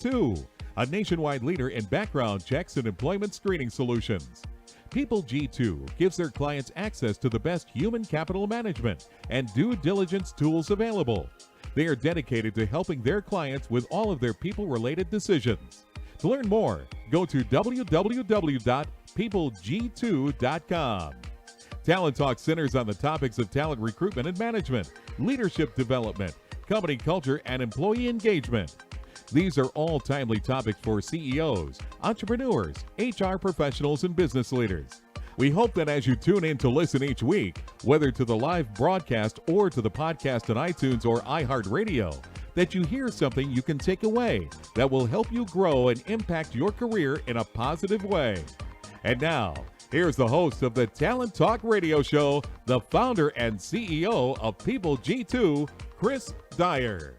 G2, a nationwide leader in background checks and employment screening solutions. People G2 gives their clients access to the best human capital management and due diligence tools available. They are dedicated to helping their clients with all of their people-related decisions. To learn more, go to www.peopleg2.com. Talent Talk centers on the topics of talent recruitment and management, leadership development, company culture, and employee engagement. These are all timely topics for CEOs, entrepreneurs, HR professionals, and business leaders. We hope that as you tune in to listen each week, whether to the live broadcast or to the podcast on iTunes or iHeartRadio, that you hear something you can take away that will help you grow and impact your career in a positive way. And now, here's the host of the Talent Talk Radio Show, the founder and CEO of People G2, Chris Dyer.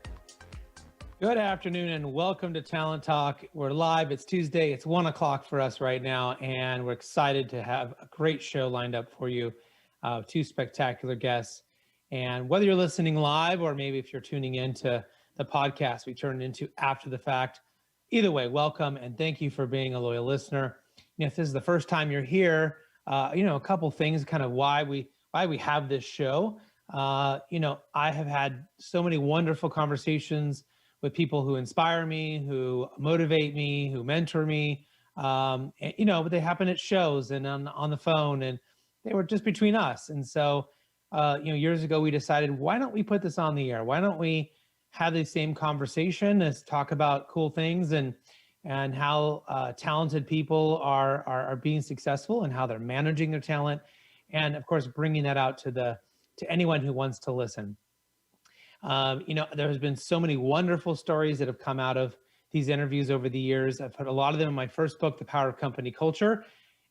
Good afternoon and welcome to Talent Talk. We're live. It's Tuesday. It's 1 o'clock for us right now, and we're excited to have a great show lined up for you. Two spectacular guests. And whether you're listening live or maybe if you're tuning into the podcast we turn it into after the fact, either way, welcome and thank you for being a loyal listener. If this is the first time you're here, a couple things kind of why we have this show. I have had so many wonderful conversations with people who inspire me, who motivate me, who mentor me. But they happen at shows and on the phone, and they were just between us. And so, years ago, we decided, why don't we put this on the air? Why don't we have the same conversation as talk about cool things and how talented people are being successful and how they're managing their talent, and of course, bringing that out to anyone who wants to listen. There has been so many wonderful stories that have come out of these interviews over the years. I've put a lot of them in my first book, The Power of Company Culture.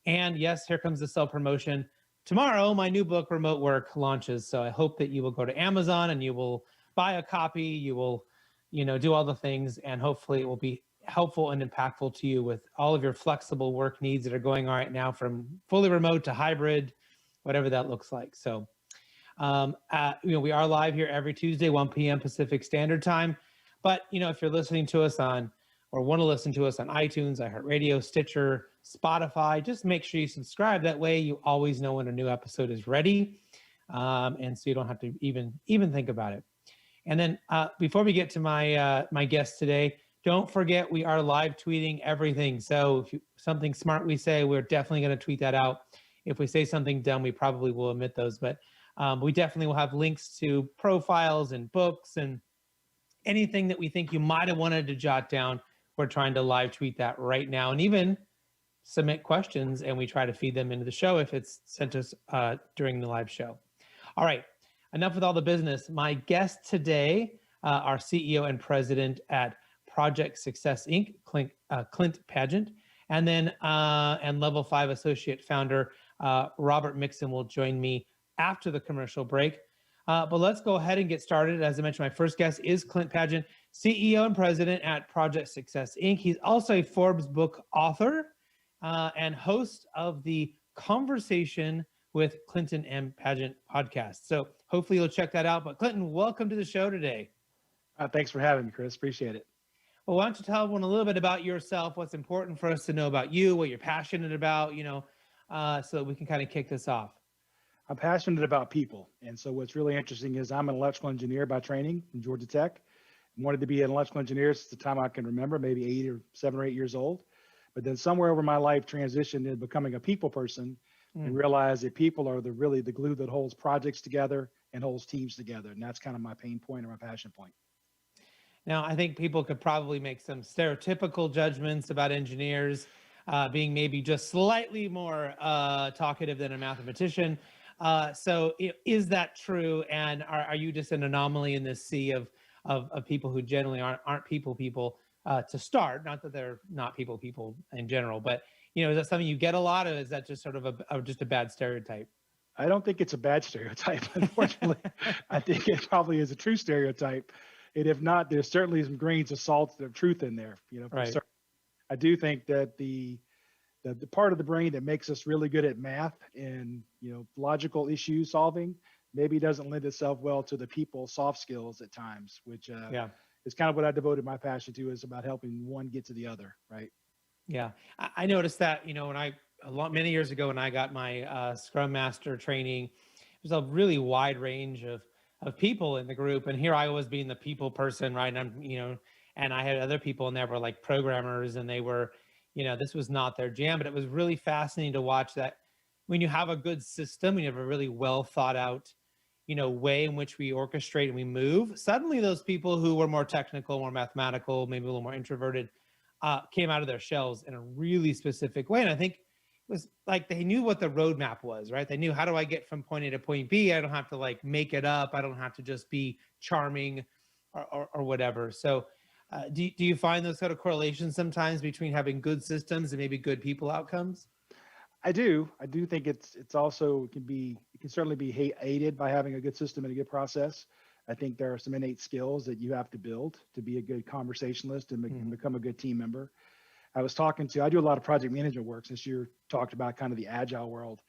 And yes, here comes the self-promotion. Tomorrow, my new book, Remote Work, launches. So I hope that you will go to Amazon and you will buy a copy. You will, do all the things, and hopefully it will be helpful and impactful to you with all of your flexible work needs that are going on right now, from fully remote to hybrid, whatever that looks like. So we are live here every Tuesday, 1 p.m. Pacific Standard Time. But, if you're listening to us on iTunes, iHeartRadio, Stitcher, Spotify, just make sure you subscribe. That way you always know when a new episode is ready. And so you don't have to even think about it. And then before we get to my guest today, don't forget we are live tweeting everything. So if something smart we say, we're definitely going to tweet that out. If we say something dumb, we probably will omit those. But we definitely will have links to profiles and books and anything that we think you might have wanted to jot down. We're trying to live tweet that right now, and even submit questions, and we try to feed them into the show if it's sent us during the live show. All right, enough with all the business. My guest today, our CEO and president at Project Success Inc., Clint Padgett, and then and Level 5 associate founder Robert Mixon will join me after the commercial break. But let's go ahead and get started. As I mentioned, my first guest is Clint Padgett, CEO and president at Project Success Inc. He's also a Forbes book author and host of the Conversation with Clinton M. Padgett podcast. So hopefully you'll check that out. But Clinton, welcome to the show today. Thanks for having me, Chris. Appreciate it. Well, why don't you tell everyone a little bit about yourself, what's important for us to know about you, what you're passionate about, so that we can kind of kick this off. I'm passionate about people. And so what's really interesting is I'm an electrical engineer by training from Georgia Tech. I wanted to be an electrical engineer since the time I can remember, maybe 7 or 8 years old. But then somewhere over my life transitioned into becoming a people person and realized that people are really the glue that holds projects together and holds teams together. And that's kind of my pain point or my passion point. Now, I think people could probably make some stereotypical judgments about engineers being maybe just slightly more talkative than a mathematician. So is that true? And are you just an anomaly in this sea of people who generally aren't people to start? Not that they're not people in general, but is that something you get a lot, or is that just sort of just a bad stereotype? I don't think it's a bad stereotype, unfortunately. I think it probably is a true stereotype. And if not, there's certainly some grains of salt of truth in there. Right. I do think that the part of the brain that makes us really good at math and logical issue solving maybe doesn't lend itself well to the people soft skills at times, which it's kind of what I devoted my passion to, is about helping one get to the other, right? Yeah, I noticed that, when many years ago when I got my Scrum Master training, there's a really wide range of people in the group, and here I was being the people person, right? And and I had other people in there were like programmers, and they were, this was not their jam, but it was really fascinating to watch that when you have a good system, when you have a really well thought out, way in which we orchestrate and we move, suddenly those people who were more technical, more mathematical, maybe a little more introverted, came out of their shells in a really specific way. And I think it was like they knew what the roadmap was, right? They knew, how do I get from point A to point B? I don't have to like make it up. I don't have to just be charming or whatever. So do you find those kind of correlations sometimes between having good systems and maybe good people outcomes? I do think it's also, it can certainly be aided by having a good system and a good process. I think there are some innate skills that you have to build to be a good conversationalist and become a good team member. I do a lot of project management work, since you talked about kind of the agile world.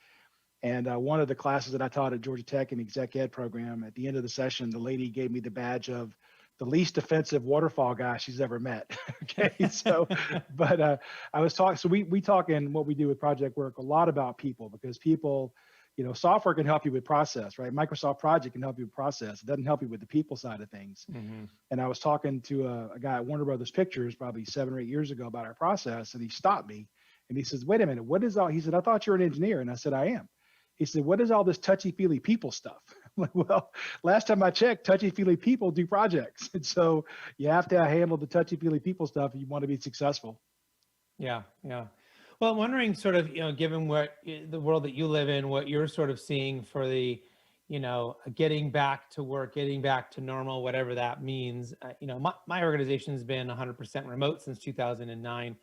And one of the classes that I taught at Georgia Tech in the exec ed program, at the end of the session, the lady gave me the badge of the least offensive waterfall guy she's ever met. Okay. So, but I was talking, so we talk in what we do with project work a lot about people, because people, software can help you with process, right? Microsoft Project can help you with process. It doesn't help you with the people side of things. And I was talking to a guy at Warner Brothers Pictures probably 7 or 8 years ago about our process. And he stopped me and he says, wait a minute, he said, I thought you were an engineer. And I said, I am. He said, what is all this touchy-feely people stuff? I'm like, well, last time I checked, touchy-feely people do projects. And so you have to handle the touchy-feely people stuff if you want to be successful. Yeah, yeah. Well, I'm wondering sort of, given what the world that you live in, what you're sort of seeing for the, getting back to work, getting back to normal, whatever that means. My organization has been 100% remote since 2009.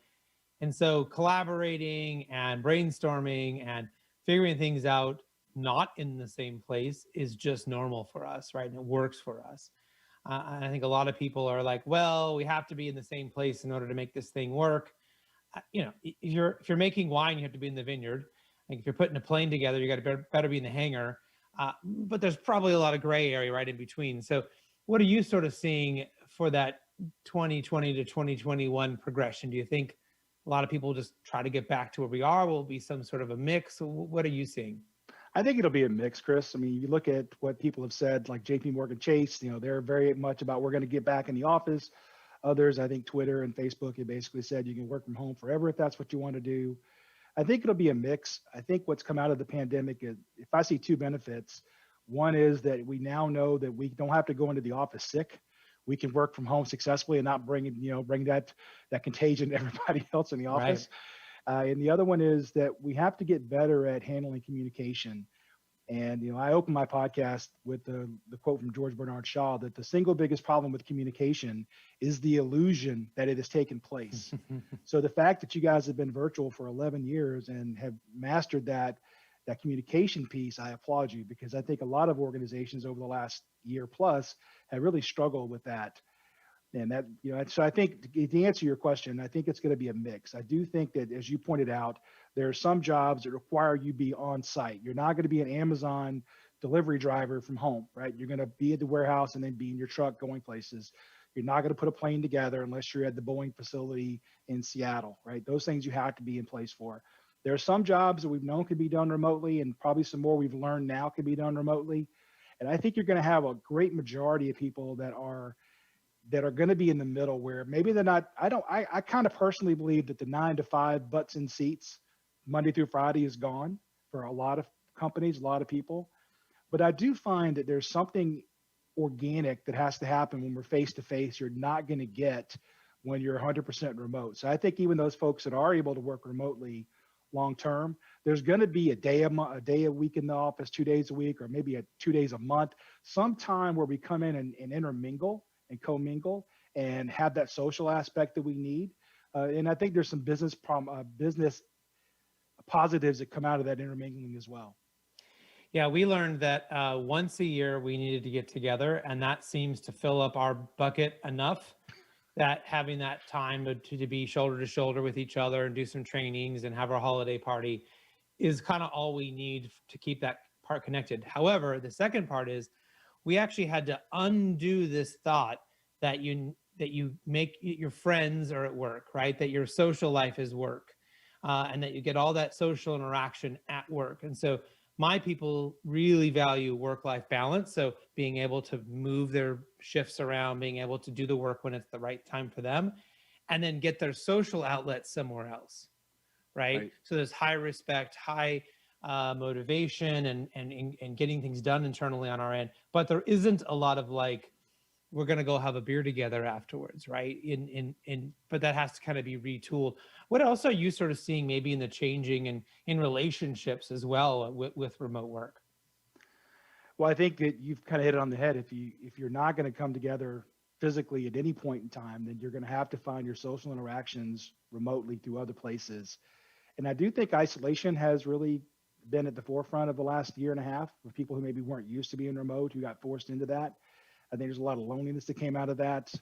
And so collaborating and brainstorming and figuring things out not in the same place is just normal for us, right? And it works for us. I think a lot of people are like, well, we have to be in the same place in order to make this thing work. If you're making wine, you have to be in the vineyard. Like if you're putting a plane together, you got to better be in the hangar. But there's probably a lot of gray area right in between. So what are you sort of seeing for that 2020 to 2021 progression? Do you think a lot of people just try to get back to where we are? Will it be some sort of a mix? What are you seeing? I think it'll be a mix, Chris. I mean, you look at what people have said, like JP Morgan Chase, they're very much about, we're going to get back in the office. Others, I think Twitter and Facebook have basically said you can work from home forever if that's what you want to do. I think it'll be a mix. I think what's come out of the pandemic is, if I see two benefits, one is that we now know that we don't have to go into the office sick. We can work from home successfully and not bring that contagion to everybody else in the office. Right. And the other one is that we have to get better at handling communication. And, I open my podcast with the quote from George Bernard Shaw, that the single biggest problem with communication is the illusion that it has taken place. So the fact that you guys have been virtual for 11 years and have mastered that communication piece, I applaud you, because I think a lot of organizations over the last year plus have really struggled with that. And that, so I think, to answer your question, I think it's going to be a mix. I do think that, as you pointed out, there are some jobs that require you be on site. You're not going to be an Amazon delivery driver from home, right? You're going to be at the warehouse and then be in your truck going places. You're not going to put a plane together unless you're at the Boeing facility in Seattle, right? Those things you have to be in place for. There are some jobs that we've known can be done remotely, and probably some more we've learned now can be done remotely. And I think you're going to have a great majority of people that are going to be in the middle, where maybe they're not. I kind of personally believe that the 9 to 5 butts in seats Monday through Friday is gone for a lot of companies, a lot of people. But I do find that there's something organic that has to happen when we're face to face. You're not going to get when you're 100% remote. So I think even those folks that are able to work remotely long term, there's going to be a day a week in the office, 2 days a week, or maybe 2 days a month, sometime where we come in and intermingle and commingle and have that social aspect that we need. And I think there's some business positives that come out of that intermingling as well. Yeah, we learned that once a year we needed to get together, and that seems to fill up our bucket enough that having that time to be shoulder to shoulder with each other and do some trainings and have our holiday party is kind of all we need to keep that part connected. However, the second part is we actually had to undo this thought that you make your friends are at work, right? That your social life is work, and that you get all that social interaction at work. And so my people really value work-life balance. So being able to move their shifts around, being able to do the work when it's the right time for them, and then get their social outlet somewhere else, right? So there's high respect, high motivation, and getting things done internally on our end. But there isn't a lot of like, we're going to go have a beer together afterwards, right? But that has to kind of be retooled. What else are you sort of seeing maybe in the changing and in relationships as well with remote work? Well, I think that you've kind of hit it on the head. If you're not going to come together physically at any point in time, then you're going to have to find your social interactions remotely through other places. And I do think isolation has really been at the forefront of the last year and a half with people who maybe weren't used to being remote, who got forced into that. I think there's a lot of loneliness that came out of that.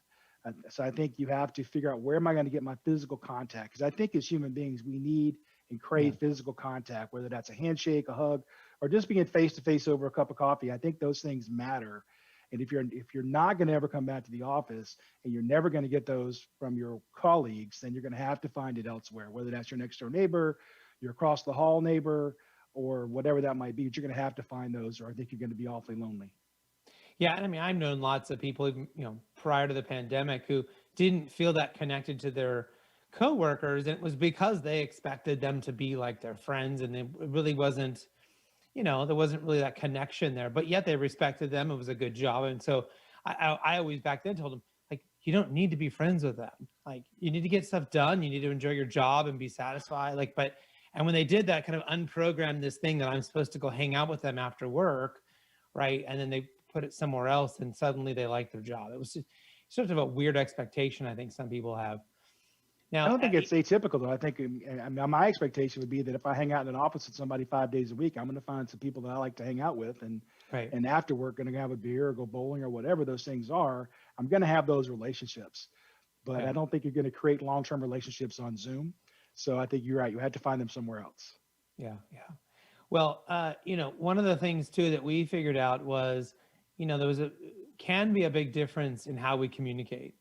So I think you have to figure out, where am I going to get my physical contact? Because I think as human beings, we need and crave physical contact, whether that's a handshake, a hug, or just being face to face over a cup of coffee. I think those things matter. And if you're not going to ever come back to the office, and you're never going to get those from your colleagues, then you're going to have to find it elsewhere, whether that's your next door neighbor, your across the hall neighbor, or whatever that might be. But you're going to have to find those, or I think you're going to be awfully lonely. Yeah, and I mean, I've known lots of people, prior to the pandemic, who didn't feel that connected to their coworkers, and it was because they expected them to be like their friends, and it really wasn't, there wasn't really that connection there. But yet they respected them; it was a good job, and so I always back then told them, like, you don't need to be friends with them. Like, you need to get stuff done. You need to enjoy your job and be satisfied. And when they did that, kind of unprogrammed this thing that I'm supposed to go hang out with them after work, right? And then they put it somewhere else, and suddenly they like their job. It was just sort of a weird expectation I think some people have. Now, I don't think it's atypical, though. I think my expectation would be that if I hang out in an office with somebody 5 days a week, I'm going to find some people that I like to hang out with, and after work, going to have a beer or go bowling or whatever those things are. I'm going to have those relationships, but I don't think you're going to create long-term relationships on Zoom. So I think you're right. You had to find them somewhere else. Yeah. Well, one of the things too that we figured out was, there can be a big difference in how we communicate.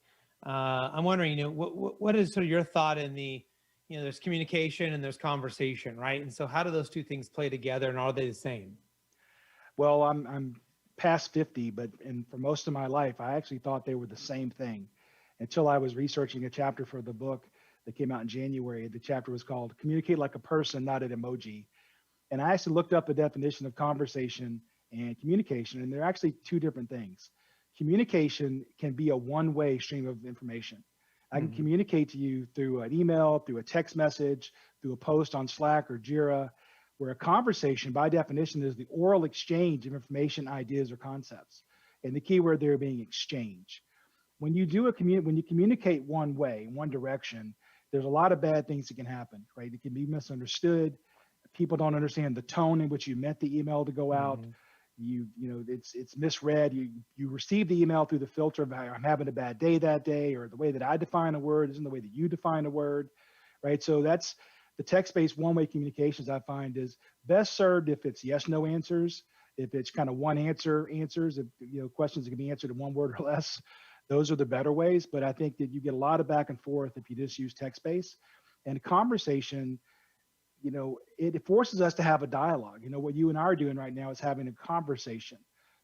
I'm wondering, what is sort of your thought in there's communication and there's conversation, right? And so how do those two things play together, and are they the same? Well, I'm past 50, but for most of my life, I actually thought they were the same thing until I was researching a chapter for the book that came out in January. The chapter was called "Communicate Like a Person, Not an Emoji." And I actually looked up the definition of conversation and communication, and they're actually two different things. Communication can be a one-way stream of information. I can communicate to you through an email, through a text message, through a post on Slack or Jira, where a conversation, by definition, is the oral exchange of information, ideas, or concepts. And the key word there being exchange. When you communicate one way, one direction, there's a lot of bad things that can happen, right? It can be misunderstood. People don't understand the tone in which you meant the email to go out. It's misread. You receive the email through the filter of, I'm having a bad day that day, or the way that I define a word isn't the way that you define a word, right? So that's the text-based one-way communications. I find is best served if it's yes/no answers, if it's kind of one answers, if questions that can be answered in one word or less. Those are the better ways. But I think that you get a lot of back and forth if you just use text-based. And conversation, it forces us to have a dialogue. What you and I are doing right now is having a conversation.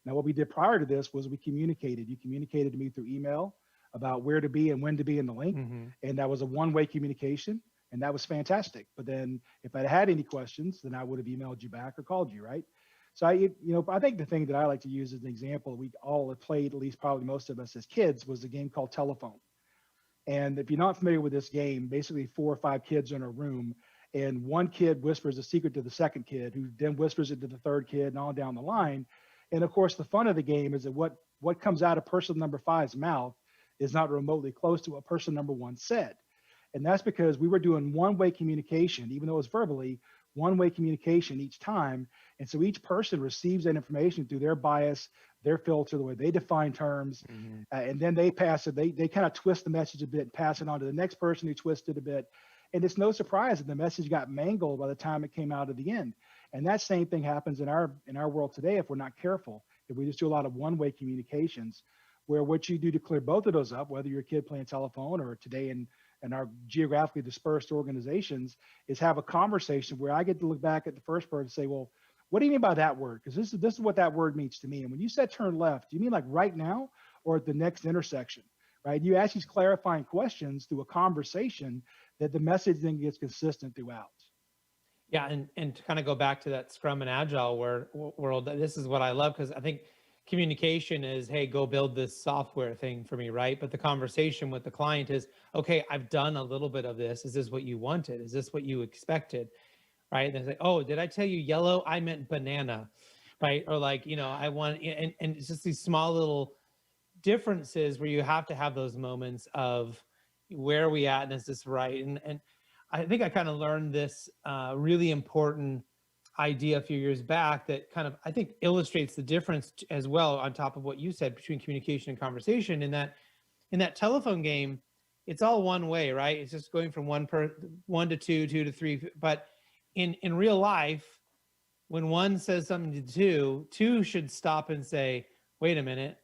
Now, what we did prior to this was we communicated. You communicated to me through email about where to be and when to be in the link. And that was a one-way communication, and that was fantastic. But then if I had any questions, then I would have emailed you back or called you, right? So I think the thing that I like to use as an example, we all have played, at least probably most of us as kids, was a game called Telephone. And if you're not familiar with this game, basically 4 or 5 kids in a room, and one kid whispers a secret to the second kid, who then whispers it to the third kid, and on down the line. And of course, the fun of the game is that what comes out of person number 5's mouth is not remotely close to what person number 1 said. And that's because we were doing one-way communication, even though it was verbally, one-way communication each time. And so each person receives that information through their bias, their filter, the way they define terms, and then they pass it. They kind of twist the message a bit and pass it on to the next person who twists it a bit. And it's no surprise that the message got mangled by the time it came out at the end. And that same thing happens in our world today if we're not careful. If we just do a lot of one-way communications, where what you do to clear both of those up, whether you're a kid playing telephone or today in our geographically dispersed organizations, is have a conversation where I get to look back at the first part and say, well, what do you mean by that word? Because this is what that word means to me. And when you said turn left, do you mean like right now or at the next intersection, right? You ask these clarifying questions through a conversation that the message then gets consistent throughout. Yeah, and to kind of go back to that Scrum and Agile world, this is what I love, because I think communication is, hey, go build this software thing for me, right? But the conversation with the client is, okay, I've done a little bit of this. Is this what you wanted? Is this what you expected? Right? And they say, oh, did I tell you yellow? I meant banana, right? Or like, I want, and it's just these small little differences where you have to have those moments of where are we at and is this right? And I think I kind of learned this really important idea a few years back that kind of, I think, illustrates the difference as well, on top of what you said, between communication and conversation. In that telephone game, it's all one way, right? It's just going from one to two, two to three. But in real life, when one says something to two should stop and say, wait a minute,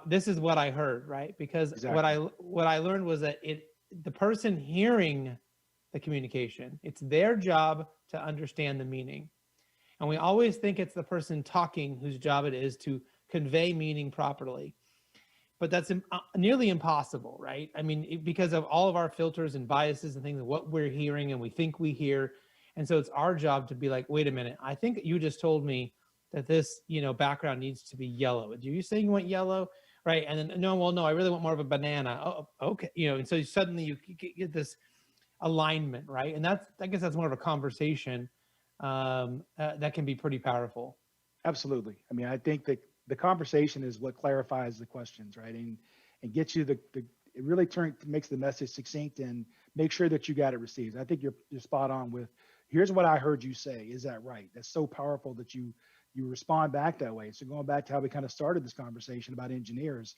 this is what I heard, right? Because exactly. what I learned was that the person hearing the communication, it's their job to understand the meaning. And we always think it's the person talking whose job it is to convey meaning properly. But that's nearly impossible, right? I mean, because of all of our filters and biases and things, of what we're hearing and we think we hear. And so it's our job to be like, wait a minute, I think you just told me that this, background needs to be yellow. Do you say you want yellow? Right. And then, no, I really want more of a banana. Oh, okay. And so suddenly you get this alignment, right? And I guess that's more of a conversation that can be pretty powerful. Absolutely. I mean, I think that the conversation is what clarifies the questions, right? And gets you it really makes the message succinct and make sure that you got it received. I think you're spot on with, here's what I heard you say. Is that right? That's so powerful that you respond back that way. So going back to how we kind of started this conversation about engineers,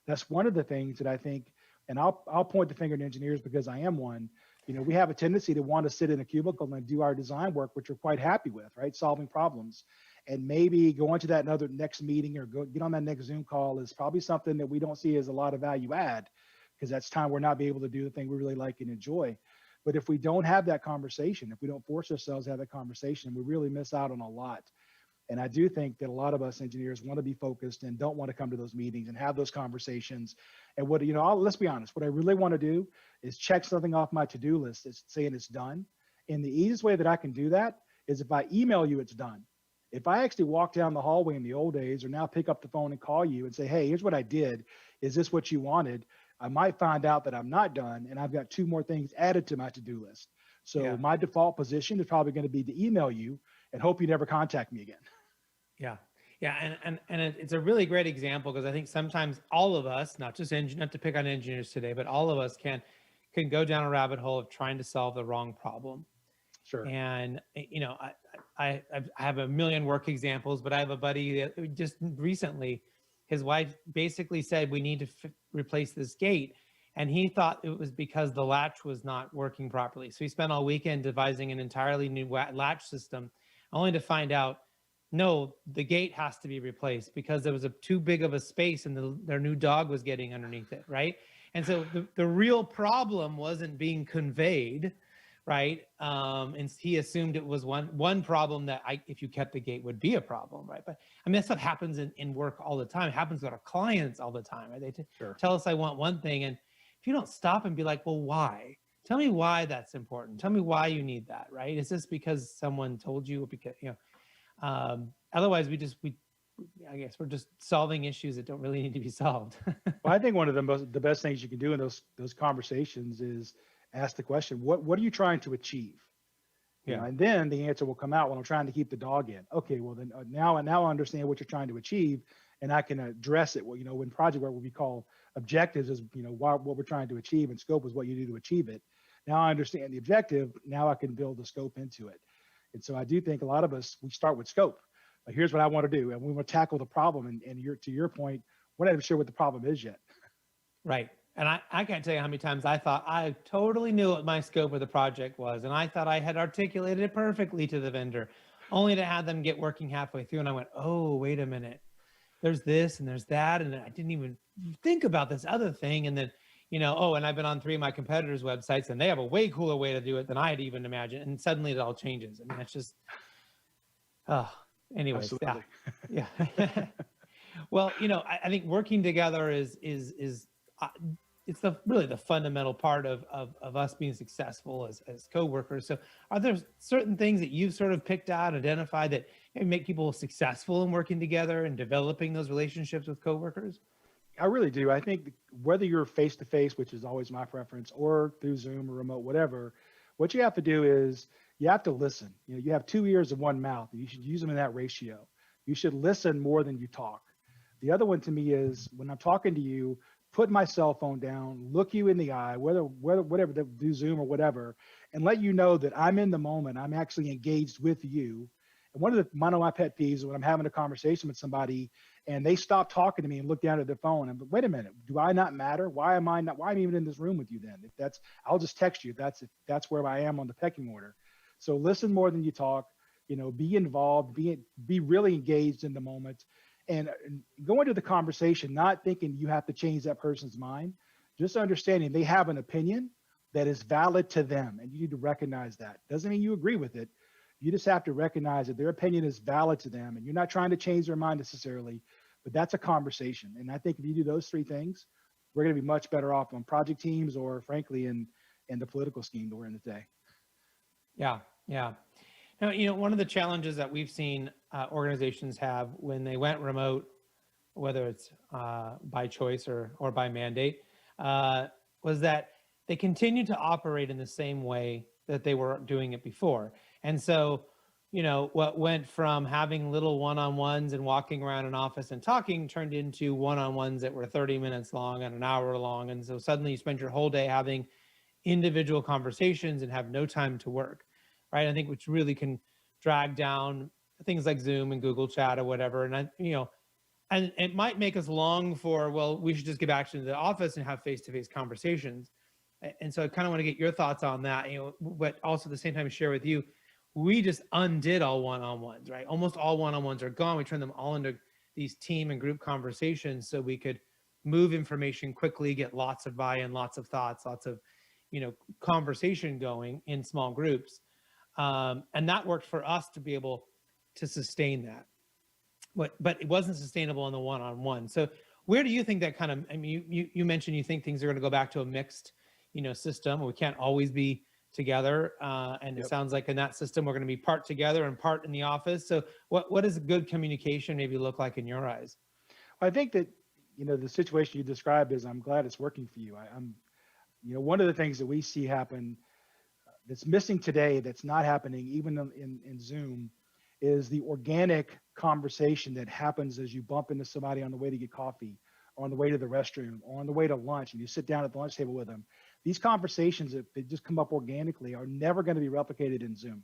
that's one of the things that I think, and I'll point the finger at engineers because I am one. We have a tendency to want to sit in a cubicle and do our design work, which we're quite happy with, right? Solving problems. And maybe going to that next meeting or get on that next Zoom call is probably something that we don't see as a lot of value add, because that's time we're not be able to do the thing we really like and enjoy. But if we don't have that conversation, if we don't force ourselves to have that conversation, we really miss out on a lot. And I do think that a lot of us engineers want to be focused and don't want to come to those meetings and have those conversations. And let's be honest, what I really want to do is check something off my to-do list. It's saying it's done. And the easiest way that I can do that is if I email you, it's done. If I actually walk down the hallway in the old days or now pick up the phone and call you and say, hey, here's what I did. Is this what you wanted? I might find out that I'm not done and I've got 2 more things added to my to-do list. So my default position is probably going to be to email you and hope you never contact me again. Yeah. Yeah. And it's a really great example, because I think sometimes all of us, not to pick on engineers today, but all of us can go down a rabbit hole of trying to solve the wrong problem. Sure. And, I have a million work examples, but I have a buddy that just recently, his wife basically said, we need to replace this gate. And he thought it was because the latch was not working properly. So he spent all weekend devising an entirely new latch system, only to find out, no, the gate has to be replaced because there was too big of a space and their new dog was getting underneath it, right? And so the real problem wasn't being conveyed, right? And he assumed it was one problem that if you kept the gate would be a problem, right? But I mean, that stuff happens in work all the time. It happens with our clients all the time, right? They tell us I want one thing, and if you don't stop and be like, well, why? Tell me why that's important. Tell me why you need that, right? Is this because someone told you? Because otherwise I guess we're just solving issues that don't really need to be solved. Well, I think one of the best things you can do in those conversations is ask the question, what are you trying to achieve? Yeah. And then the answer will come out, well, I'm trying to keep the dog in. Okay, well then now I understand what you're trying to achieve, and I can address it. Well, in project work, what we call objectives is, what we're trying to achieve, and scope is what you do to achieve it. Now I understand the objective. Now I can build the scope into it. And so I do think a lot of us, we start with scope. Like, here's what I want to do. And we want to tackle the problem. And to your point, we're not even sure what the problem is yet. Right. And I can't tell you how many times I thought I totally knew what my scope of the project was. And I thought I had articulated it perfectly to the vendor, only to have them get working halfway through. And I went, oh, wait a minute. there's this and there's that, and I didn't even think about this other thing. And then, oh, and I've been on 3 of my competitors' websites, and they have a way cooler way to do it than I had even imagined. And suddenly it all changes. I mean, it's just, anyways, Absolutely. yeah. Well, I think working together is it's really the fundamental part of us being successful as coworkers. So are there certain things that you've sort of picked out, identified that make people successful in working together and developing those relationships with coworkers? I really do. I think whether you're face to face, which is always my preference, or through Zoom or remote, whatever, what you have to do is you have to listen. You have 2 ears and 1 mouth, and you should use them in that ratio. You should listen more than you talk. The other one to me is when I'm talking to you, put my cell phone down, look you in the eye, whatever, do Zoom or whatever, and let you know that I'm in the moment. I'm actually engaged with you. And one of my pet peeves is when I'm having a conversation with somebody and they stop talking to me and look down at their phone and, wait a minute, do I not matter? Why am I even in this room with you then? I'll just text you. That's where I am on the pecking order. So listen more than you talk, be involved, be really engaged in the moment, and go into the conversation, not thinking you have to change that person's mind, just understanding they have an opinion that is valid to them. And you need to recognize that. Doesn't mean you agree with it. You just have to recognize that their opinion is valid to them, and you're not trying to change their mind necessarily, but that's a conversation. And I think if you do those 3 things, we're going to be much better off on project teams or frankly in the political scheme that we're in today. Yeah. Now, one of the challenges that we've seen organizations have when they went remote, whether it's by choice or by mandate, was that they continued to operate in the same way that they were doing it before. And so, what went from having little one-on-ones and walking around an office and talking turned into one-on-ones that were 30 minutes long and an hour long. And so suddenly you spend your whole day having individual conversations and have no time to work, right? I think which really can drag down things like Zoom and Google Chat or whatever. And and it might make us long for, well, we should just get back to the office and have face-to-face conversations. And so I kind of want to get your thoughts on that, but also at the same time share with you, we just undid all one-on-ones, right? Almost all one-on-ones are gone. We turned them all into these team and group conversations so we could move information quickly, get lots of buy-in, lots of thoughts, lots of, conversation going in small groups. And that worked for us to be able to sustain that. But it wasn't sustainable in the one-on-one. So where do you think that kind of, you mentioned you think things are going to go back to a mixed, system. We can't always be together. And It sounds like in that system, we're going to be part together and part in the office. So what does good communication maybe look like in your eyes? I think that, the situation you described is, I'm glad it's working for you. I'm one of the things that we see happen that's missing today, that's not happening even in Zoom, is the organic conversation that happens as you bump into somebody on the way to get coffee, or on the way to the restroom, or on the way to lunch, and you sit down at the lunch table with them. These conversations, if they just come up organically, are never going to be replicated in Zoom,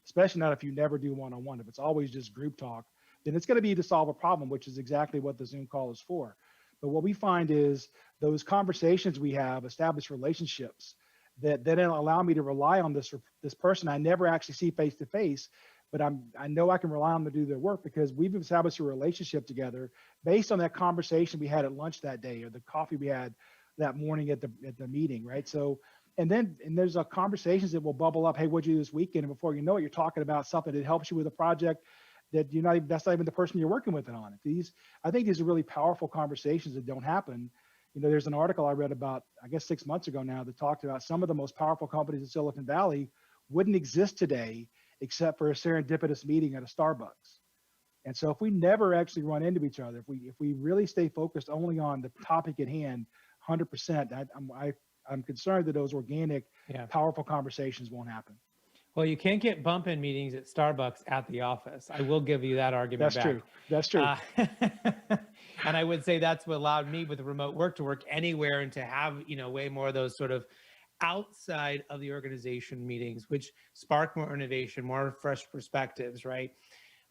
especially not if you never do one-on-one. If it's always just group talk, then it's going to be to solve a problem, which is exactly what the Zoom call is for. But what we find is those conversations we have establish relationships that then allow me to rely on this person I never actually see face to face, but I know I can rely on them to do their work because we've established a relationship together based on that conversation we had at lunch that day, or the coffee we had that morning at the meeting, right? So, and there's conversations that will bubble up. Hey, what'd you do this weekend? And before you know it, you're talking about something that helps you with a project that that's not even the person you're working with it on. I think these are really powerful conversations that don't happen. There's an article I read about, I guess 6 months ago now, that talked about some of the most powerful companies in Silicon Valley wouldn't exist today except for a serendipitous meeting at a Starbucks. And so if we never actually run into each other, if we really stay focused only on the topic at hand, 100%, I'm concerned that those organic, powerful conversations won't happen. Well, you can't get bump-in meetings at Starbucks at the office. I will give you that argument back. That's true. And I would say that's what allowed me with remote work to work anywhere and to have, way more of those sort of outside of the organization meetings, which spark more innovation, more fresh perspectives, right?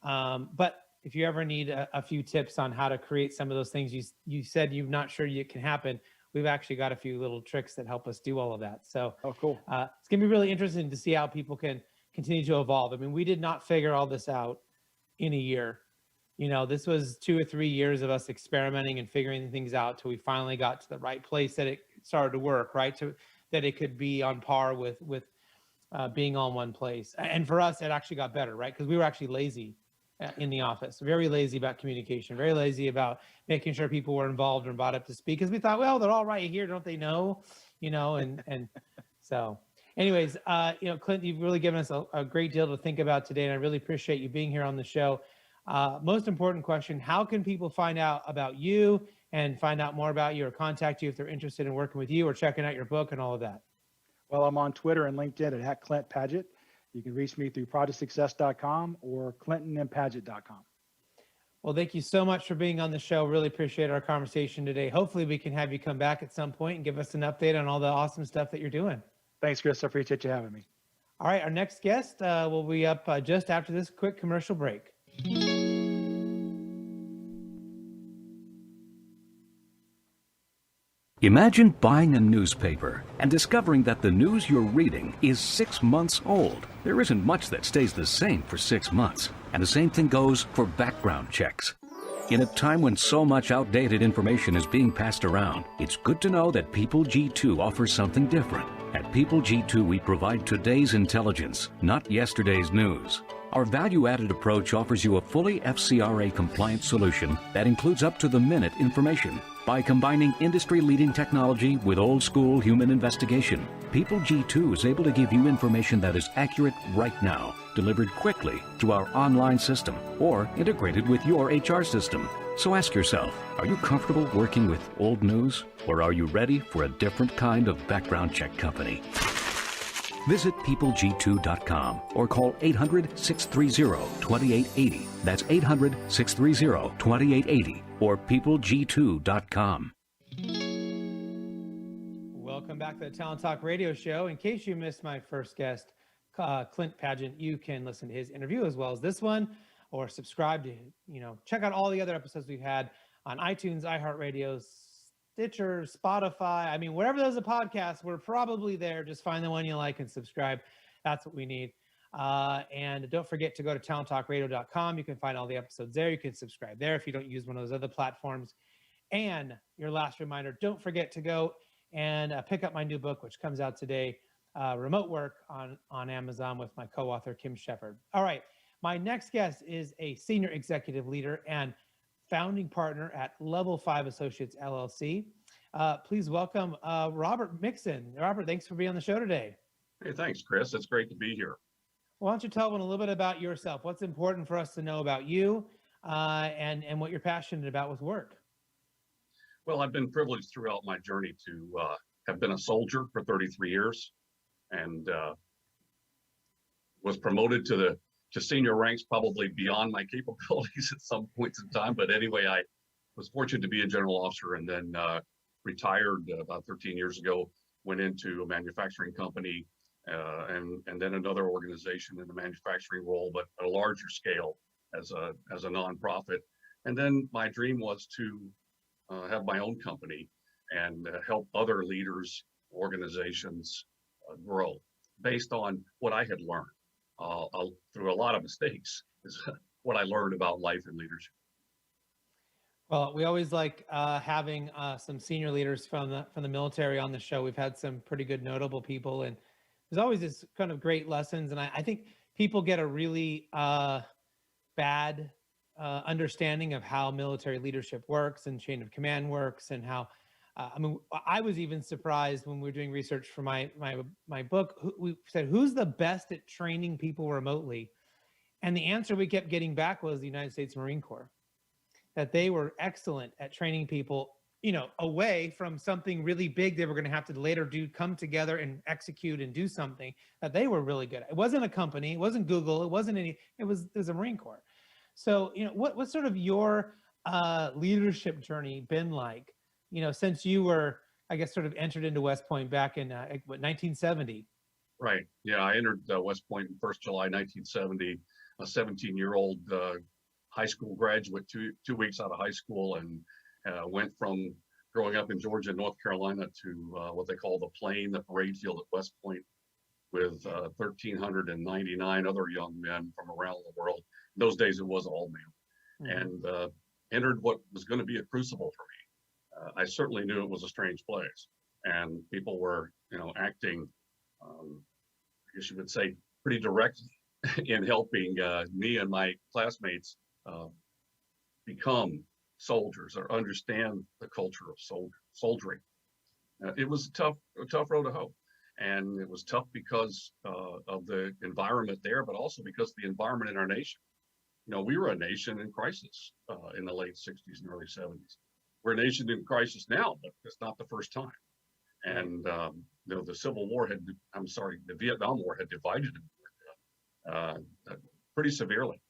But if you ever need a few tips on how to create some of those things you said you're not sure it can happen, we've actually got a few little tricks that help us do all of that. So cool. It's going to be really interesting to see how people can continue to evolve. I mean, we did not figure all this out in a year. this was 2 or 3 years of us experimenting and figuring things out till we finally got to the right place that it started to work, right? That it could be on par with being on one place. And for us, it actually got better, right? Because we were actually lazy in the office, very lazy about communication, very lazy about making sure people were involved and brought up to speed, because we thought, well, they're all right here, don't they know? And so anyways, Clint, you've really given us a great deal to think about today, and I really appreciate you being here on the show. Most important question, how can people find out about you and find out more about you or contact you if they're interested in working with you or checking out your book and all of that? Well, I'm on Twitter and LinkedIn at Clint Padgett. You can reach me through projectsuccess.com or clintonandpadgett.com. Well, thank you so much for being on the show. Really appreciate our conversation today. Hopefully we can have you come back at some point and give us an update on all the awesome stuff that you're doing. Thanks, Chris. I appreciate you having me. All right, our next guest will be up just after this quick commercial break. Imagine buying a newspaper and discovering that the news you're reading is 6 months old. There isn't much that stays the same for 6 months, and the same thing goes for background checks. In a time when so much outdated information is being passed around, it's good to know that People G2 offers something different. At People G2, we provide today's intelligence, not yesterday's news. Our value-added approach offers you a fully FCRA-compliant solution that includes up-to-the-minute information. By combining industry-leading technology with old-school human investigation, People G2 is able to give you information that is accurate right now, delivered quickly through our online system, or integrated with your HR system. So ask yourself, are you comfortable working with old news, or are you ready for a different kind of background check company? Visit peopleg2.com or call 800-630-2880. That's 800-630-2880 or peopleg2.com. Welcome back to the Talent Talk Radio Show. In case you missed my first guest, Clint Padgett, you can listen to his interview as well as this one, or subscribe to, check out all the other episodes we've had on iTunes, iHeartRadio, Stitcher, Spotify. I mean, wherever there's a podcast, we're probably there. Just find the one you like and subscribe. That's what we need. And don't forget to go to talenttalkradio.com. You can find all the episodes there. You can subscribe there if you don't use one of those other platforms. And your last reminder, don't forget to go and pick up my new book, which comes out today, Remote Work, on Amazon, with my co-author, Kim Shepard. All right. My next guest is a senior executive leader and founding partner at Level 5 Associates, LLC. Please welcome Robert Mixon. Robert, thanks for being on the show today. Hey, thanks, Chris. It's great to be here. Why don't you tell everyone a little bit about yourself? What's important for us to know about you and what you're passionate about with work? Well, I've been privileged throughout my journey to have been a soldier for 33 years and was promoted to senior ranks, probably beyond my capabilities at some points in time. But anyway, I was fortunate to be a general officer and then retired about 13 years ago, went into a manufacturing company and then another organization in the manufacturing role, but at a larger scale as a nonprofit. And then my dream was to have my own company and help other leaders, organizations grow based on what I had learned. Through a lot of mistakes is what I learned about life and leadership. Well, we always like having some senior leaders from the military on the show. We've had some pretty good notable people, and there's always this kind of great lessons. And I think people get a really bad understanding of how military leadership works and chain of command works, and how I was even surprised when we were doing research for my book. We said, who's the best at training people remotely? And the answer we kept getting back was the United States Marine Corps, that they were excellent at training people, away from something really big they were going to have to later come together and execute and do something that they were really good at. It wasn't a company, it wasn't Google, it was a Marine Corps. So, what's sort of your leadership journey been like? Since you were, I guess, sort of entered into West Point back in 1970. Right. Yeah, I entered West Point 1st July 1970, a 17-year-old high school graduate, two weeks out of high school, and went from growing up in Georgia and North Carolina to what they call the Plain, the parade field at West Point, with 1,399 other young men from around the world. In those days, it was all male. and entered what was going to be a crucible for me. I certainly knew it was a strange place, and people were, acting, I guess you would say, pretty directly in helping me and my classmates become soldiers or understand the culture of soldiering. It was a tough road to hoe. And it was tough because of the environment there, but also because of the environment in our nation. We were a nation in crisis in the late 60s and early 70s. We're a nation in crisis now, but it's not the first time. And the Civil War the Vietnam War had divided America pretty severely.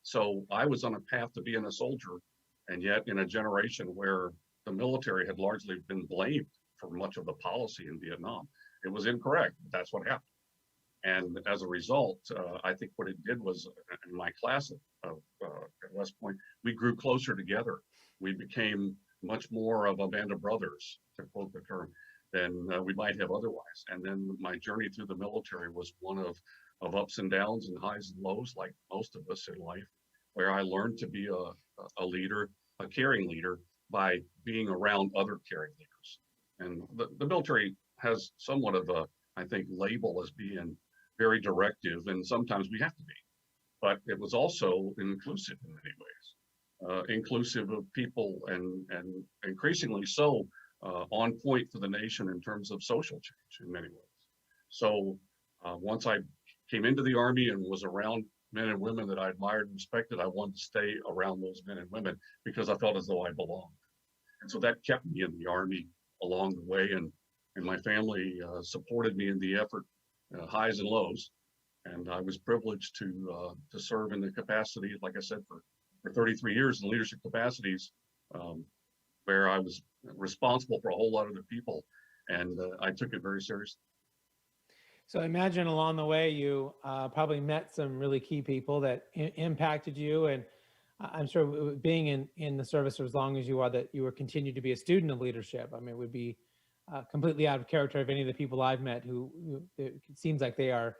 So I was on a path to being a soldier, and yet in a generation where the military had largely been blamed for much of the policy in Vietnam. It was incorrect, but that's what happened. And as a result, I think what it did was, in my class at West Point, we grew closer together. We became much more of a band of brothers, to quote the term, than we might have otherwise. And then my journey through the military was one of ups and downs and highs and lows, like most of us in life, where I learned to be a leader, a caring leader, by being around other caring leaders. And the military has somewhat of a, I think, label as being very directive, and sometimes we have to be. But it was also inclusive in many ways, inclusive of people, and increasingly so on point for the nation in terms of social change in many ways. So once I came into the Army and was around men and women that I admired and respected, I wanted to stay around those men and women because I felt as though I belonged. And so that kept me in the Army along the way, and my family supported me in the effort, highs and lows. And I was privileged to serve in the capacity, like I said, for 33 years in leadership capacities, where I was responsible for a whole lot of the people, and I took it very seriously. So I imagine along the way you probably met some really key people that impacted you, and I'm sure being in the service for as long as you are, that you were continued to be a student of leadership. I mean, it would be completely out of character of any of the people I've met who it seems like they are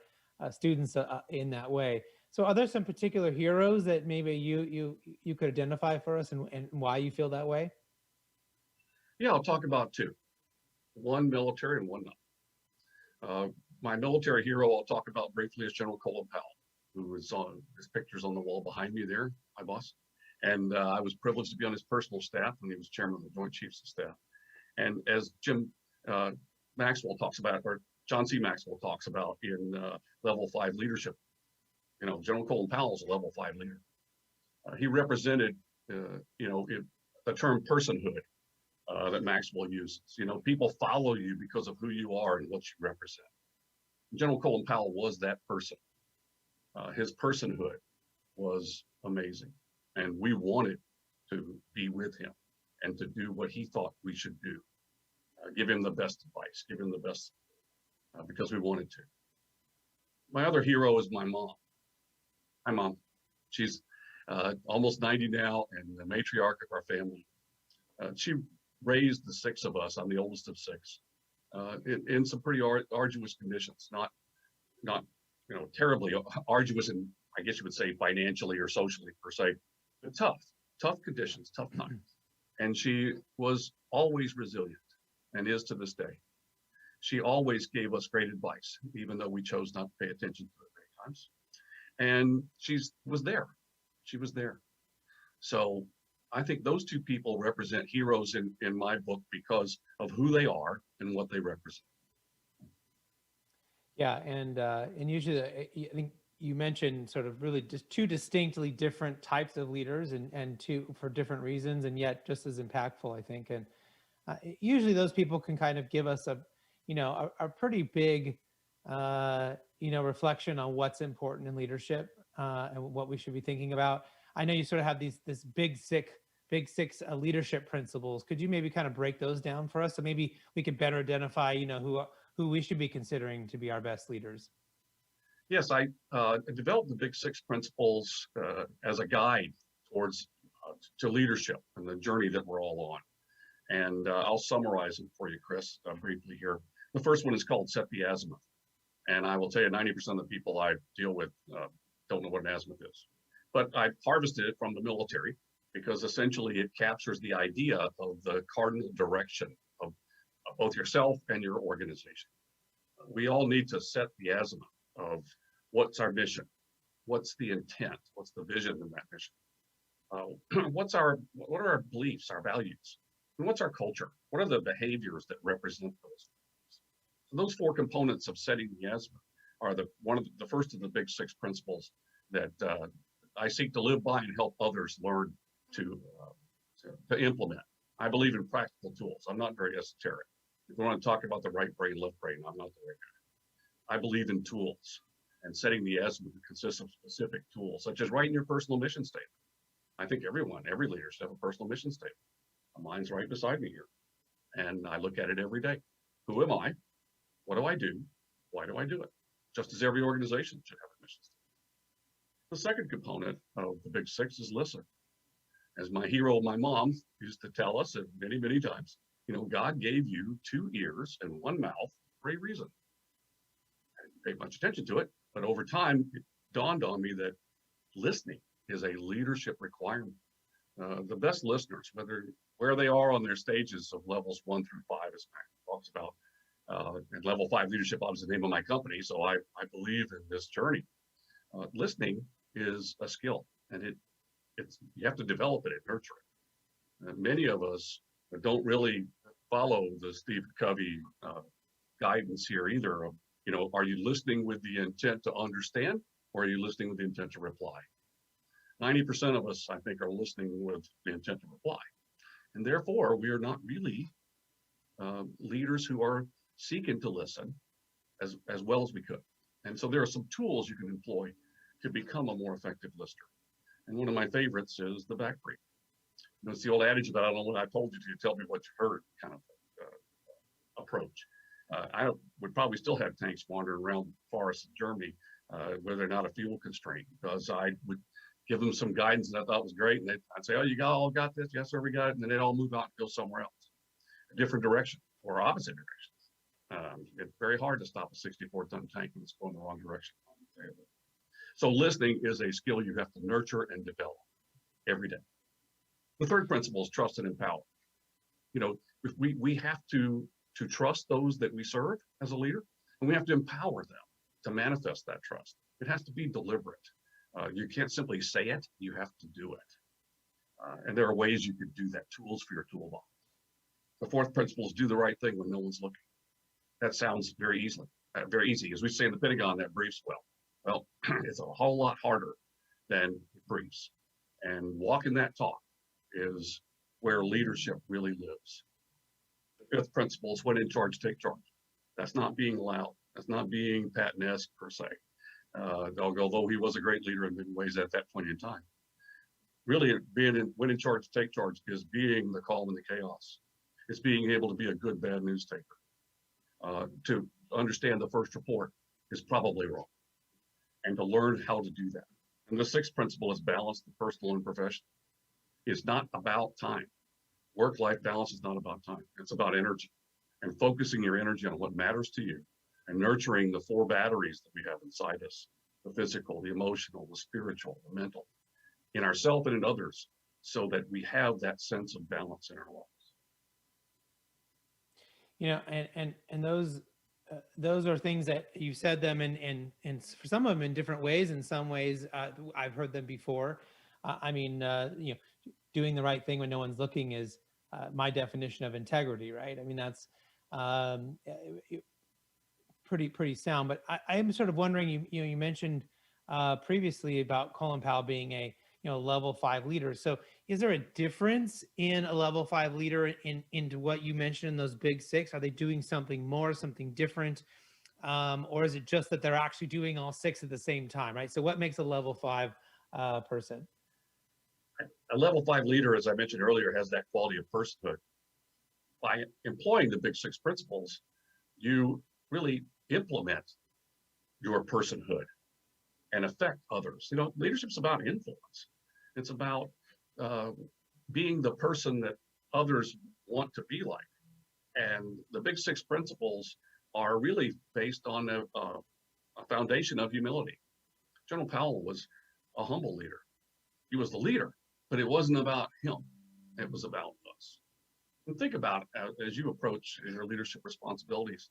students in that way. So are there some particular heroes that maybe you could identify for us, and why you feel that way? Yeah, I'll talk about two. One military and one not. My military hero I'll talk about briefly is General Colin Powell, who is on his pictures on the wall behind me there, my boss. And I was privileged to be on his personal staff when he was chairman of the Joint Chiefs of Staff. And as Jim Maxwell talks about, or John C. Maxwell talks about in level 5 leadership, General Colin Powell is a level 5 leader. He represented, the term personhood that Maxwell uses. People follow you because of who you are and what you represent. General Colin Powell was that person. His personhood was amazing, and we wanted to be with him and to do what he thought we should do. Give him the best advice, give him the best, because we wanted to. My other hero is my mom. Hi, Mom. She's almost 90 now and the matriarch of our family. She raised the 6 of us. I'm the oldest of 6. In some pretty arduous conditions, not terribly arduous, and I guess you would say financially or socially per se, but tough conditions, tough times. And she was always resilient, and is to this day. She always gave us great advice, even though we chose not to pay attention to it many times. And she was there. So I think those two people represent heroes in my book because of who they are and what they represent. Yeah, and usually I think you mentioned sort of really just 2 distinctly different types of leaders, and 2 for different reasons, and yet just as impactful, I think. And usually those people can kind of give us a pretty big reflection on what's important in leadership and what we should be thinking about. I know you sort of have this big six leadership principles. Could you maybe kind of break those down for us, so maybe we could better identify who we should be considering to be our best leaders? Yes, I developed the big 6 principles as a guide towards to leadership and the journey that we're all on. And I'll summarize them for you, Chris, briefly here. The first one is called Set the Azimuth. And I will tell you, 90% of the people I deal with don't know what an azimuth is. but I harvested it from the military because essentially it captures the idea of the cardinal direction of both yourself and your organization. We all need to set the azimuth of what's our mission, what's the intent, what's the vision in that mission, what are our beliefs, our values, and what's our culture? What are the behaviors that represent those? So those four components of setting the azimuth are the first of the big six principles that I seek to live by and help others learn to implement. I believe in practical tools. I'm not very esoteric. If we want to talk about the right brain, left brain, I'm not the right guy. I believe in tools, and setting the azimuth consists of specific tools, such as writing your personal mission statement. I think every leader should have a personal mission statement. Mine's right beside me here, and I look at it every day. Who am I? What do I do? Why do I do it? Just as every organization should have a mission statement. The second component of the big six is listen. As my hero, my mom, used to tell us many, many times, God gave you 2 ears and 1 mouth for a reason. I didn't pay much attention to it, but over time, it dawned on me that listening is a leadership requirement. The best listeners, where they are on their stages of levels 1 through 5, as Mac talks about, and level 5 leadership is the name of my company, so I believe in this journey. Listening is a skill, and you have to develop it and nurture it. Many of us don't really follow the Steve Covey guidance here either. Are you listening with the intent to understand, or are you listening with the intent to reply? 90% of us, I think, are listening with the intent to reply, and therefore we are not really leaders who are seeking to listen as well as we could. And so there are some tools you can employ to become a more effective listener. And one of my favorites is the back break. It's the old adage about, I don't know what I told you to tell me what you heard kind of approach. I would probably still have tanks wandering around forests in Germany where they're not a fuel constraint, because I would give them some guidance that I thought was great. And I'd say, oh, you all got this? Yes, sir, we got it. And then they'd all move out and go somewhere else, a different direction or opposite directions. It's very hard to stop a 64-ton tank when it's going the wrong direction. So listening is a skill you have to nurture and develop every day. The third principle is trust and empower. If we have to trust those that we serve as a leader, and we have to empower them to manifest that trust. It has to be deliberate. You can't simply say it, you have to do it. And there are ways you can do that, tools for your toolbox. The fourth principle is do the right thing when no one's looking. That sounds very easy. As we say in the Pentagon, that briefs well. Well, it's a whole lot harder than it briefs. And walking that talk is where leadership really lives. The fifth principle is when in charge, take charge. That's not being loud. That's not being Patton-esque per se. Although he was a great leader in many ways at that point in time. Really, when in charge, take charge is being the calm in the chaos. It's being able to be a good, bad news taker. To understand the first report is probably wrong, and to learn how to do that. And the sixth principle is balance, the personal and professional. It's not about time. Work-life balance is not about time. It's about energy, and focusing your energy on what matters to you, and nurturing the 4 batteries that we have inside us: the physical, the emotional, the spiritual, the mental, in ourselves and in others, so that we have that sense of balance in our lives. And those are things that you said them in for some of them in different ways. In some ways, I've heard them before. Doing the right thing when no one's looking is my definition of integrity, right? I mean, that's pretty sound. But I am sort of wondering, you mentioned previously about Colin Powell being a level 5 leader. So is there a difference in a level 5 leader into what you mentioned in those big 6? Are they doing something more, something different? Or is it just that they're actually doing all 6 at the same time, right? So what makes a level 5 person? A level 5 leader, as I mentioned earlier, has that quality of personhood. By employing the big 6 principles, you really implement your personhood and affect others. Leadership's about influence. It's about being the person that others want to be like. And the big 6 principles are really based on a foundation of humility. General Powell was a humble leader. he was the leader, but it wasn't about him. It was about us. And think about it as you approach your leadership responsibilities.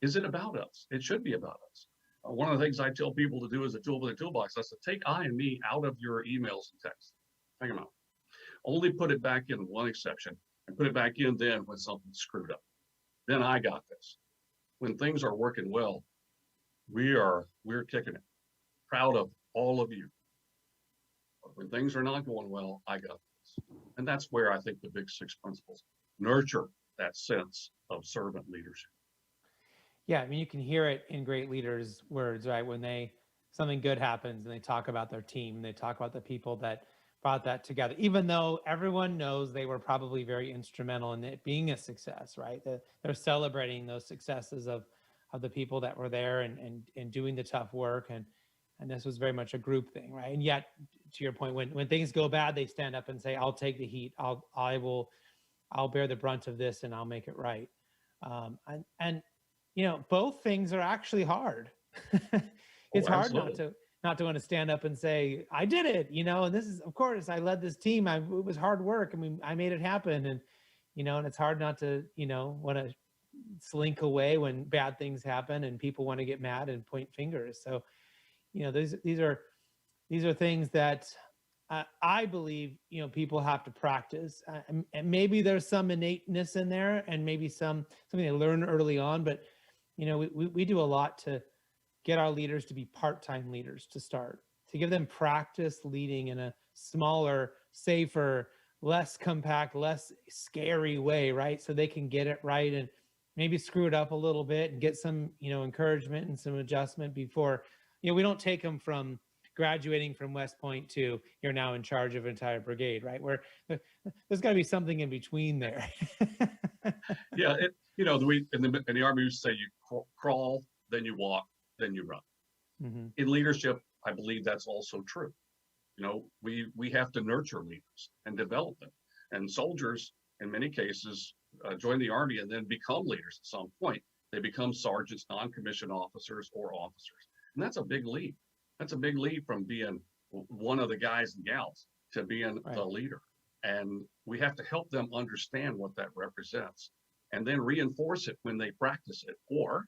Is it about us? It should be about us. One of the things I tell people to do as a tool with a toolbox, I said, take I and me out of your emails and texts. Take them out. Only put it back in one exception and put it back in then when something's screwed up. Then I got this. When things are working well, we're kicking it. Proud of all of you. But when things are not going well, I got this. And that's where I think the big 6 principles nurture that sense of servant leadership. Yeah, I mean, you can hear it in great leaders' words, right? When something good happens and they talk about their team, they talk about the people that brought that together, even though everyone knows they were probably very instrumental in it being a success, right? They're celebrating those successes of the people that were there and doing the tough work. And this was very much a group thing, right? And yet, to your point, when things go bad, they stand up and say, I'll take the heat. I'll bear the brunt of this and I'll make it right. And you know, both things are actually hard. It's hard not to want to stand up and say, I did it, you know, and this is, of course, I led this team. It was hard work. I mean, I made it happen. And, you know, and it's hard not to, you know, want to slink away when bad things happen and people want to get mad and point fingers. So, you know, these are things that I believe, you know, people have to practice. And maybe there's some innateness in there and maybe something they learn early on, but you know, we do a lot to get our leaders to be part-time leaders to start, to give them practice leading in a smaller, safer, less compact, less scary way, right? So they can get it right and maybe screw it up a little bit and get some, you know, encouragement and some adjustment before, you know, we don't take them from graduating from West Point to you're now in charge of an entire brigade, right? Where there's got to be something in between there. Yeah, you know, in the Army, we say you crawl, then you walk, then you run. Mm-hmm. In leadership, I believe that's also true. You know, we have to nurture leaders and develop them. And soldiers, in many cases, join the Army and then become leaders at some point. They become sergeants, non-commissioned officers, or officers. And that's a big leap. That's a big leap from being one of the guys and gals to being the leader. And we have to help them understand what that represents and then reinforce it when they practice it, or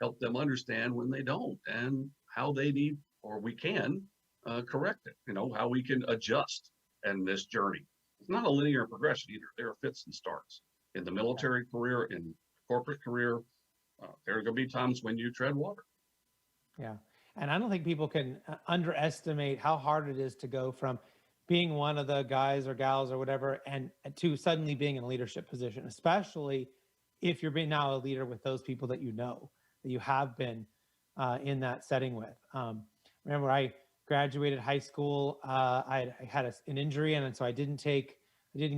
help them understand when they don't and how they need, or we can correct it, you know, how we can adjust in this journey. It's not a linear progression either. There are fits and starts. In the military career, in corporate career, there are going to be times when you tread water. Yeah. And I don't think people can underestimate how hard it is to go from being one of the guys or gals or whatever, and to suddenly being in a leadership position, especially if you're being now a leader with those people that you know, that you have been in that setting with. Remember, I graduated high school, I had an injury, and so I didn't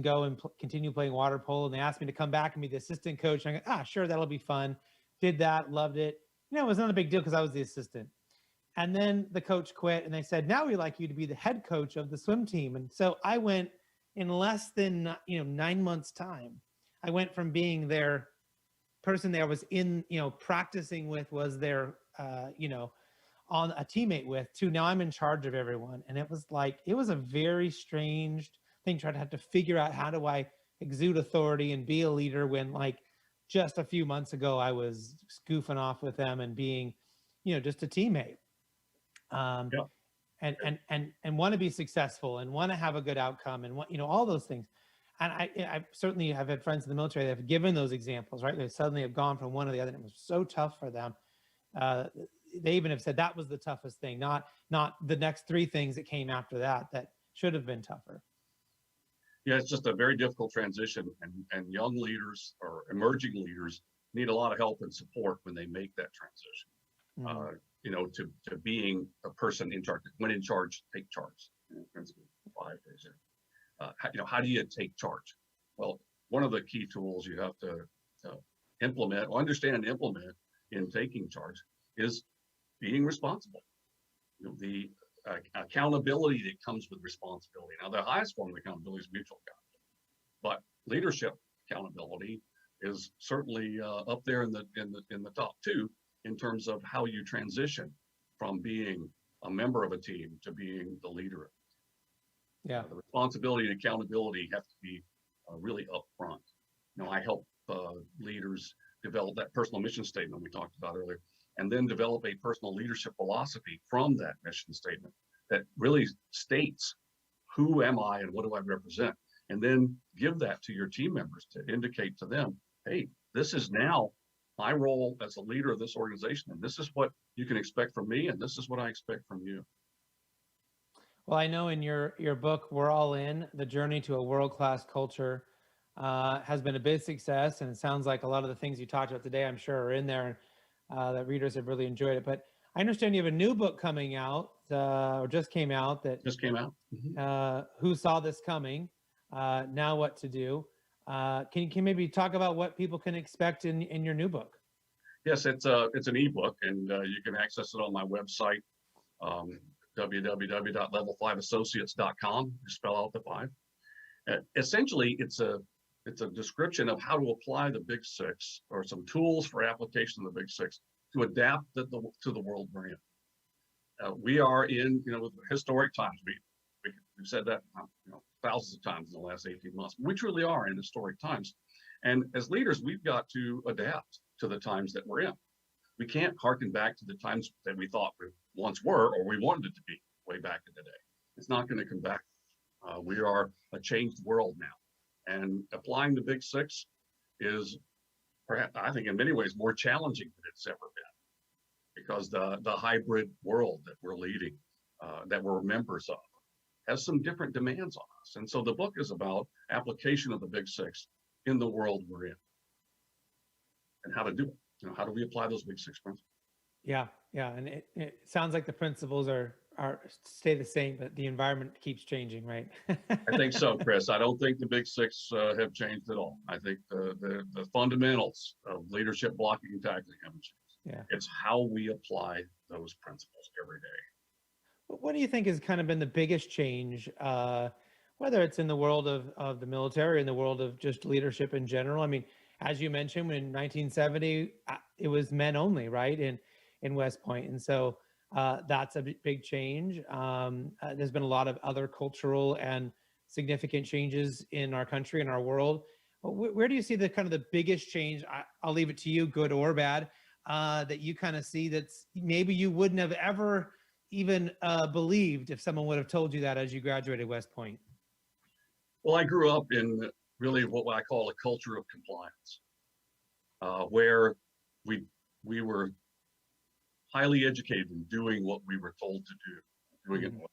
go and continue playing water polo, and they asked me to come back and be the assistant coach. And I go, sure, that'll be fun. Did that, loved it. You know, it was not a big deal because I was the assistant. And then the coach quit and they said, now we'd like you to be the head coach of the swim team. And so I went in less than, 9 months time. I went from being their person they was in, practicing with, was their, on a teammate with, to now I'm in charge of everyone. And it was a very strange thing, trying to have to figure out how do I exude authority and be a leader when just a few months ago, I was goofing off with them and being, just a teammate. And want to be successful and want to have a good outcome and all those things. And I certainly have had friends in the military that have given those examples, right? They suddenly have gone from one to the other, and it was so tough for them. They even have said that was the toughest thing, not the next three things that came after that should have been tougher. Yeah, it's just a very difficult transition, and young leaders or emerging leaders need a lot of help and support when they make that transition. Mm-hmm. To being a person in charge. When in charge, take charge. Principle 5 is it. How do you take charge? Well, one of the key tools you have to implement, or understand and implement in taking charge, is being responsible. The accountability that comes with responsibility. Now, the highest form of accountability is mutual accountability, but leadership accountability is certainly up there in the top two in terms of how you transition from being a member of a team to being the leader. Yeah. The responsibility and accountability have to be really upfront. I help leaders develop that personal mission statement we talked about earlier, and then develop a personal leadership philosophy from that mission statement that really states who am I and what do I represent, and then give that to your team members to indicate to them, hey, this is now my role as a leader of this organization, and this is what you can expect from me, and this is what I expect from you. Well, I know in your book, We're All In, The Journey to a World-Class Culture, has been a big success. And it sounds like a lot of the things you talked about today, I'm sure, are in there, that readers have really enjoyed it. But I understand you have a new book coming out, or just came out, that Just came out. Who Saw This Coming? Now What to Do? Can you maybe talk about what people can expect in your new book? Yes, it's an ebook, and you can access it on my website, www.level5associates.com. You spell out the 5. Essentially, it's a description of how to apply the Big Six, or some tools for application of the Big Six, to adapt to the world we're in. We are in historic times. We've said that thousands of times in the last 18 months. We truly are in historic times, and as leaders, we've got to adapt to the times that we're in. We can't harken back to the times that we thought we once were, or we wanted it to be way back in the day. It's not going to come back. We are a changed world now, and applying the Big Six is, perhaps, I think, in many ways more challenging than it's ever been, because the hybrid world that we're leading, that we're members of, has some different demands on us. And so the book is about application of the Big Six in the world we're in, and how to do it. How do we apply those Big Six principles? Yeah, and it sounds like the principles are stay the same, but the environment keeps changing, right? I think so, Chris. I don't think the Big Six have changed at all. I think the fundamentals of leadership, blocking, and tackling haven't changed. Yeah. It's how we apply those principles every day. What do you think has kind of been the biggest change, whether it's in the world of the military, or in the world of just leadership in general? I mean, as you mentioned, in 1970, it was men only, right, in West Point. And so that's a big change. There's been a lot of other cultural and significant changes in our country and our world. Where do you see the kind of the biggest change? I'll leave it to you, good or bad, that you kind of see that's maybe you wouldn't have ever even believed if someone would have told you that as you graduated West Point? Well, I grew up in really what I call a culture of compliance, where we were highly educated in doing what we were told to do, doing it well.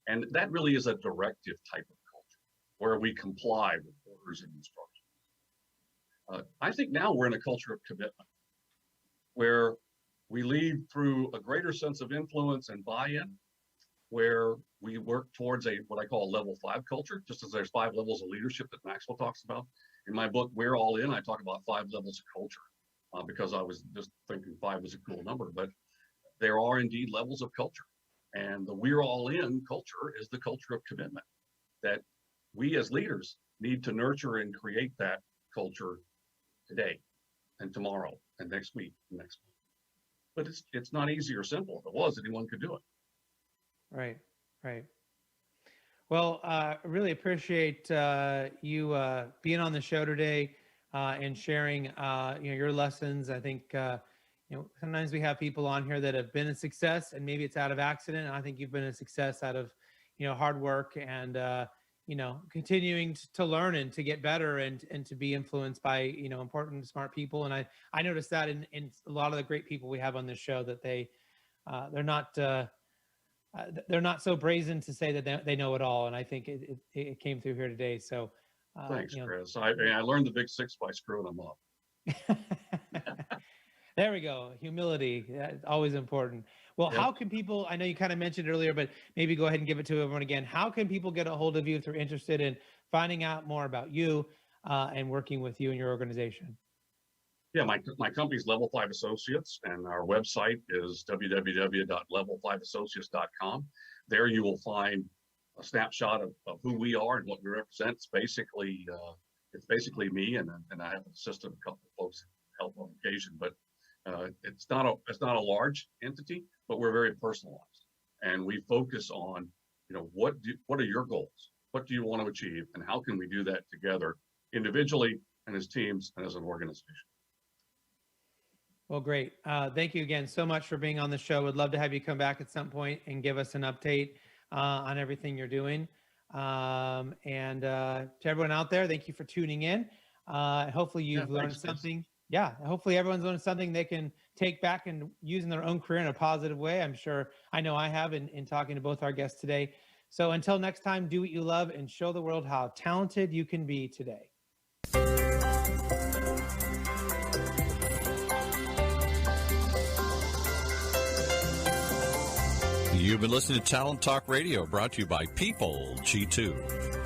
And that really is a directive type of culture, where we comply with orders and instructions. I think now we're in a culture of commitment, where we lead through a greater sense of influence and buy-in, where we work towards what I call a level 5 culture, just as there's 5 levels of leadership that Maxwell talks about. In my book, We're All In, I talk about 5 levels of culture, because I was just thinking 5 was a cool number, but there are indeed levels of culture. And the We're All In culture is the culture of commitment, that we as leaders need to nurture and create that culture today and tomorrow and next week and next month. But it's not easy or simple. If it was, anyone could do it. Right. Well, really appreciate you being on the show today and sharing your lessons. I think sometimes we have people on here that have been a success, and maybe it's out of accident. I think you've been a success out of hard work and continuing to learn and to get better and to be influenced by important, smart people. And I noticed that in a lot of the great people we have on this show, that they're not so brazen to say that they know it all. And I think it came through here today. So thanks, Chris. I learned the Big Six by screwing them up. There we go. Humility, always important. Well, Yep. How can people, I know you kind of mentioned earlier, but maybe go ahead and give it to everyone again. How can people get a hold of you if they're interested in finding out more about you and working with you and your organization? Yeah, my company's Level 5 Associates, and our website is www.level5associates.com. There you will find a snapshot of who we are and what we represent. It's basically me, and I have assisted a couple of folks help on occasion, but it's not a large entity, but we're very personalized, and we focus on what are your goals? What do you want to achieve? And how can we do that together individually and as teams and as an organization? Well, great. Thank you again so much for being on the show. Would love to have you come back at some point and give us an update on everything you're doing. And to everyone out there, thank you for tuning in. Hopefully you've learned something. Yeah, hopefully everyone's learned something they can take back and use in their own career in a positive way. I know I have in talking to both our guests today. So until next time, do what you love and show the world how talented you can be today. You've been listening to Talent Talk Radio, brought to you by People G2.